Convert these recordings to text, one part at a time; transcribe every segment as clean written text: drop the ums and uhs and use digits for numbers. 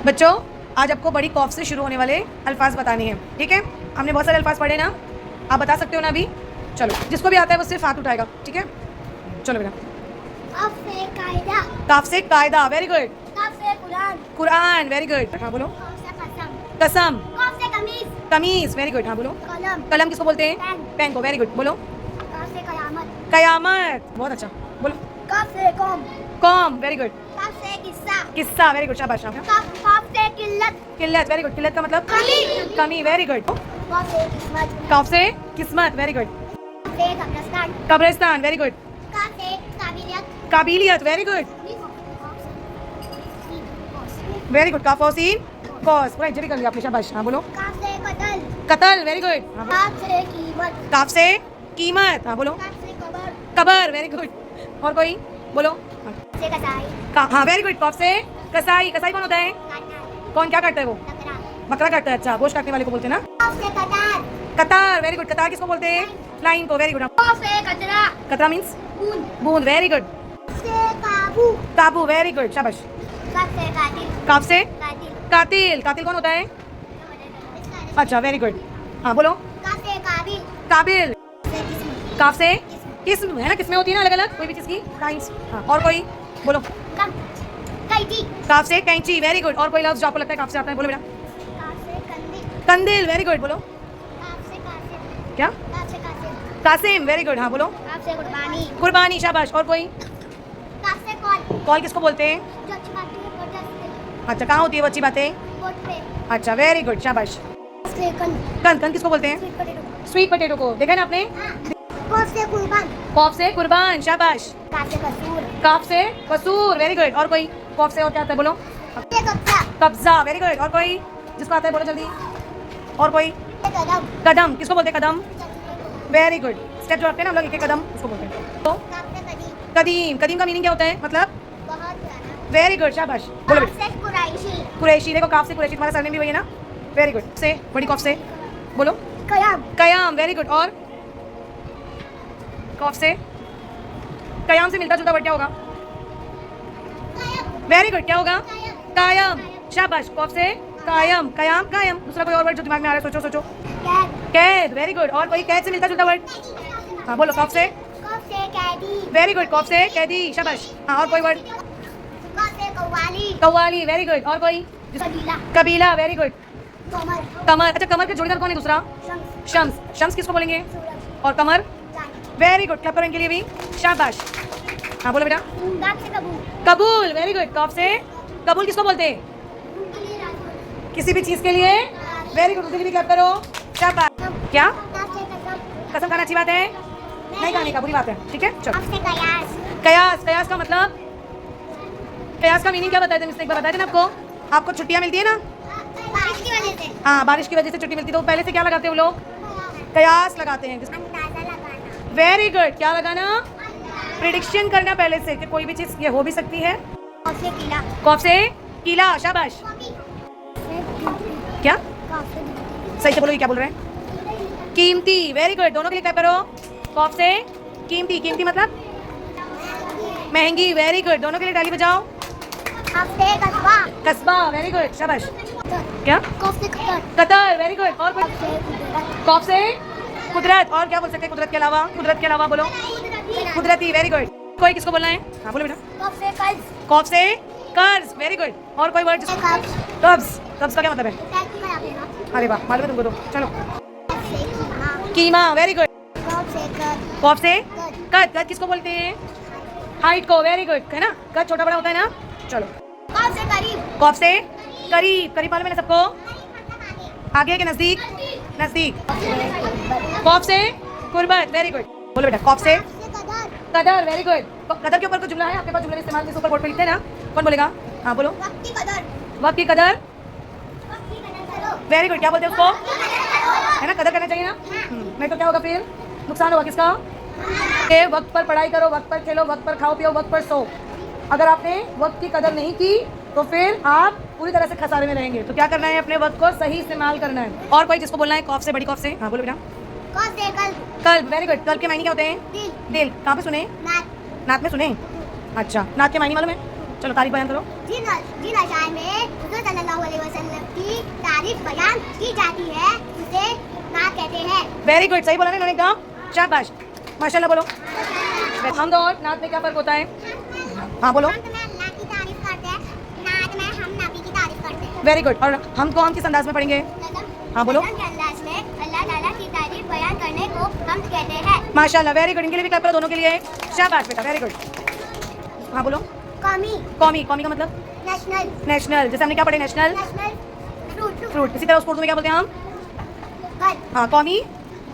बच्चों आज आपको बड़ी कॉफ से शुरू होने वाले अल्फाज बताने हैं, ठीक है। हमने बहुत सारे अल्फाज पढ़े ना, आप बता सकते हो ना अभी। चलो, जिसको भी आता है वो सिर्फ हाथ उठाएगा, ठीक है। चलो बेटा। काफ से कायदा। काफ से कायदा, वेरी गुड। काफ से कुरान। Quran, very good. हाँ बोलो। काफ से कसम। कसम। काफ से कमीज। कमीज, वेरी गुड। हाँ बोलो। कलम। कलम किसको बोलते हैं? पेन। पेन को, वेरी गुड। बोलो। काफ से कयामत। कयामत, बहुत अच्छा। बोलो। काफ से कौम। कौम, वेरी गुड। काफ से किस्सा। किस्सा, वेरी गुड, शाबाश। काफ से किल्लत। किल्लत, वेरी गुड। किल्लत का मतलब कमी। कमी, वेरी गुड। काफ से किस्मत। काफ से किस्मत, वेरी गुड। काफ से कब्रिस्तान। कब्रिस्तान, वेरी गुड। काफ से काबिलियत। काबिलियत, वेरी गुड। Very good. काफोसीन कॉस, पूरा इंजरी कर लिया आपने, शाबाश। हाँ बोलो। काफ से कतल। कतल, वेरी गुड। हाँ बोलो। काफ से कीमत। काफ से कीमत। हाँ बोलो। काफ से कबर। Cover, very good. और कोई बोलो। काफ से कसाई। हाँ वेरी गुड। कॉफ से कसाई। कसाई कौन होता है? काटना। कौन क्या काटता है वो? टकरा। बकरा काटता है, अच्छा। गोश्त काटने वाले को बोलते हैं ना। काफ से कतार। कतार, वेरी गुड। कतार किसको बोलते हैं? लाइन को, वेरी गुड। काफ से कचरा। कतरा मीन्स बूंद। बूंद, वेरी गुड। काफ से काबू। काबू, वेरी गुड, शाबाश। काफ से कातिल। काफ से कातिल। कातिल। कातिल कौन होता है? अच्छा, वेरी गुड। हाँ बोलो। काफ से काबिल। काबिल। से किस्म। काफ से किस्म, है ना, किस्में होती है ना अलग अलग, कोई भी चीज की काइंड्स। हाँ, और कोई बोलो। कम। कैची। काफ से कैंची, वेरी गुड। और कोई लफ्ज जो आपको लगता है काफ से आता है, बोलो बेटा। काफ से कंदिल। कंदिल, वेरी गुड। बोलो। काफ से कासिम। क्या? काफ से कासिम। Qasim, very good. हाँ बोलो। काफ से कुर्बानी। कुर्बानी, शाबाश। और कोई? काफ से कॉल। कॉल किसको बोलते हैं? जो अच्छी बात है प्रोटेस्ट अच्छा, कहाँ होती है वो अच्छी बातें? बोर्ड पे। अच्छा, वेरी गुड, शाबाश। काफ से कंद। कंद, कंद किसको बोलते हैं? Sweet potato. स्वीट पोटैटो को, देखा ना आपने। काफ से कुर्बान। कॉफ से कुर्बान, शाबाश। काफ से कसूर। काफ से कसूर, वेरी गुड। और कोई? कॉफ से और क्या आता है, बोलो। काफ से कब्जा। कब्जा, वेरी गुड। और कोई जिसको आता है, बोलो जल्दी। और कोई? काफ से कदम। कदम किसको बोलते हैं? कदम, वेरी गुड। स्टेप जो रखते हैं ना हम लोग, एक एक कदम, उसको बोलते हैं। तो काफ से कदीम। कदीम, कदीम का मीनिंग क्या होता है? मतलब बहुत पुराना। वेरी गुड, शाबाश। बोलो काफ से कुरैशी। कुरैशी, देखो काफ से कुरैशी, तुम्हारा सरनेम भी वही है ना, वेरी गुड। से बड़ी कॉफ से बोलो। कयाम। कयाम, वेरी गुड। और कॉफ से कयाम से मिलता जुलता वर्ड क्या होगा? वेरी गुड, क्या होगा? कायम, शाबाश। कॉफ से कायम, कयाम, कायम। दूसरा कोई और वर्ड जो दिमाग में आ रहा है, सोचो सोचो। कैद। कैद, वेरी गुड। और कोई कैद से मिलता जुलता वर्ड? हाँ बोलो। कॉफ से काफ से कैदी। Very good. कॉफ से कैदी, शाबाश। हाँ, और कोई वर्ड? काफ से कव्वाली। Qawwali, very good. और कोई? कबीला। कबीला, वेरी गुड। कमर। कमर, अच्छा, कमर के जोड़ीदार कौन है दूसरा? शम्स। शम्स, शम्स किसको बोलेंगे? सूरज। और कमर, चांद। Very good. क्लब करो इनके लिए भी, शाबाश। हाँ बोलो बेटा। काफ से कबूल। कबूल, वेरी गुड। कॉफ से कबूल किसको बोलते हैं? किसी भी चीज के लिए, वेरी गुड। उधर भी क्लब करो, शाबाश। क्या? काफ से कसम। कसम खाना अच्छी बात है? नहीं खाने का बुरी बात है, ठीक है। चलो, काफ से कयास। कयास, कयास का मतलब, कयास का मीनिंग क्या बताए थे? मिस्टेक बताए थे ना आपको। आपको छुट्टियां मिलती है ना, बारिश की वजह से। हाँ, बारिश की वजह से छुट्टी मिलती है, तो पहले से क्या लगाते हैं वो लोग? कयास लगाते हैं। अंदाजा लगाना। Very good. क्या लगाना? प्रिडिक्शन करना पहले से कि कोई भी चीज ये हो भी सकती है। काफ से किला। कॉफ से किला, शाबाश। क्या? काफ से सही से बोलो, ये क्या बोल रहे हैं? कीमती, वेरी गुड। दोनों के लिए क्या करो? कॉफ से कीमती, कीमती मतलब महंगी, वेरी गुड। दोनों के लिए ताली बजाओ। काफ से कस्बा। कस्बा, वेरी गुड, शाबाश। क्या? काफ से कतर। Qatar, very good. और कोई? काफ से कुदरत। कॉफ से कुदरत। और क्या बोल सकते हैं कुदरत के अलावा? कुदरत के अलावा बोलो। कुदरती, वेरी गुड। कोई किसको बोलना है? हाँ बोलो बेटा। काफ से कर्ज। कॉफ से कर्ज, वेरी गुड। और कोई वर्ड? कब्ज। कब्ज, कब्ज का क्या मतलब है? टैक्स में आवेगा। अरे वाह, मालूम है तुमको तो। चलो, काफ से कीमा। कीमा, वेरी गुड। काफ से कद। कॉफ से कद। कद, कद किसको बोलते हैं? हाइट को, वेरी गुड, है ना। कद छोटा बड़ा होता है ना। चलो, काफ से करीब। कॉफ से करीब, करीब मालूम है ना सबको? आगे के नजदीक, नजदीक। कॉफ से कुर्बत, वेरी गुड। बोलो बेटा। कॉफ से काफ से कदर। कदर, वेरी गुड। कदर के ऊपर कुछ जुमला है आपके पास? जुमले में इस्तेमाल ऊपर बोर्ड पे लिखते हैं ना, कौन बोलेगा? हाँ बोलो। वक्त की कदर। वक्त की कदर, वक्त की कदर करो। Very good. क्या बोलते हैं उसको? है ना, कदर करना चाहिए ना। नहीं तो क्या होगा फिर? नुकसान होगा किसका? के वक्त पर पढ़ाई करो, वक्त पर खेलो, वक्त पर खाओ पियो, वक्त पर सो। अगर आपने वक्त की कदर नहीं की तो फिर आप पूरी तरह से खसारे में रहेंगे। तो क्या करना है? अपने वक्त को सही इस्तेमाल करना है। और कोई जिसको बोलना है कॉफ से, बड़ी कॉफ से? हाँ बोलो बेटा। काफ से कल्ब। कल्ब, वेरी गुड। कल्ब के मायने क्या होते हैं? दिल। दिल। कहाँ पे सुने? नाक। नात में सुने? अच्छा, नात के मायने मालूम है? चलो तारीफ बयान करो। जिन अशार में हुज़ूर सल्लल्लाहु अलैहि वसल्लम की तारीफ बयान की जाती है उसे नात कहते हैं। वेरी गुड, सही बोला ना इन्होंने एकदम, शाबाश, माशाल्लाह बोलो। हमद और नात में क्या फ़र्क होता है? हाँ बोलो। हम में अल्लाह की तारीफ करते हैं, नात में हम नबी की तारीफ करते हैं। वेरी गुड, और हम को हम किस अंदाज में पढ़ेंगे? हाँ बोलो। नज़म के अंदाज में अल्लाह ताला की तारीफ बयान करने को हमद कहते हैं। माशाल्लाह, वेरी गुड, इनके लिए भी क्लैप करो, दोनों के लिए, शाबाश बेटा, वेरी गुड। हाँ बोलो। कौमी, कौमी, कौमी का मतलब? नेशनल, नेशनल, जैसे हमने क्या पढ़े, नेशनल नेशनल फ्रूट, फ्रूट, इसी तरह उसको उर्दू में क्या बोलते हैं हम? फल, हाँ, कौमी,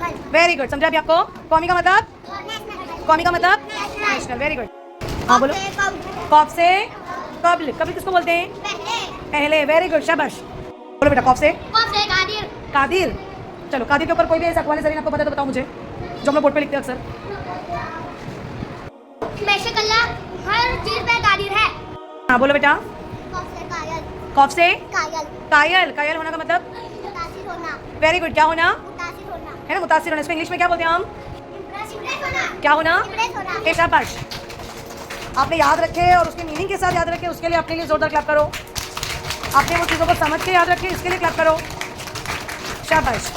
फल, वेरी गुड, समझा अभी आपको? कौमी का मतलब? नेशनल, कौमी का मतलब? National, national, very good. हाँ बोलो। कौफ से कब्ल, कब्ल किसको बोलते हैं? पहले, वेरी गुड, शाबाश। बोलो बेटा, कौफ से कादिर, कादिर। चलो, कादिर के ऊपर कोई भी ऐसा अक़वाल ज़रीन आपको पता है तो बताओ मुझे, जो हम लोग बोर्ड पे लिखते हैं अक्सर। बेशक अल्लाह हर चीज पे कादिर है। हाँ बोलो बेटा। कौफ से कायल, कौफ से कायल, कायल, कायल होना का मतलब? मुतासिर होना, वेरी गुड, क्या होना मुतासिर होना, है ना, मुतासिर होना। इसको इंग्लिश में क्या बोलते हैं हम? इम्प्रेस होना, क्या होना? इम्प्रेस होना। ए, शाबाश, आपने याद रखे और उसके मीनिंग के साथ याद रखे, उसके लिए अपने लिए जोरदार क्लैप करो। आपने वो चीज़ों को समझ के याद रखे, इसके लिए क्लैप करो, शाबाश।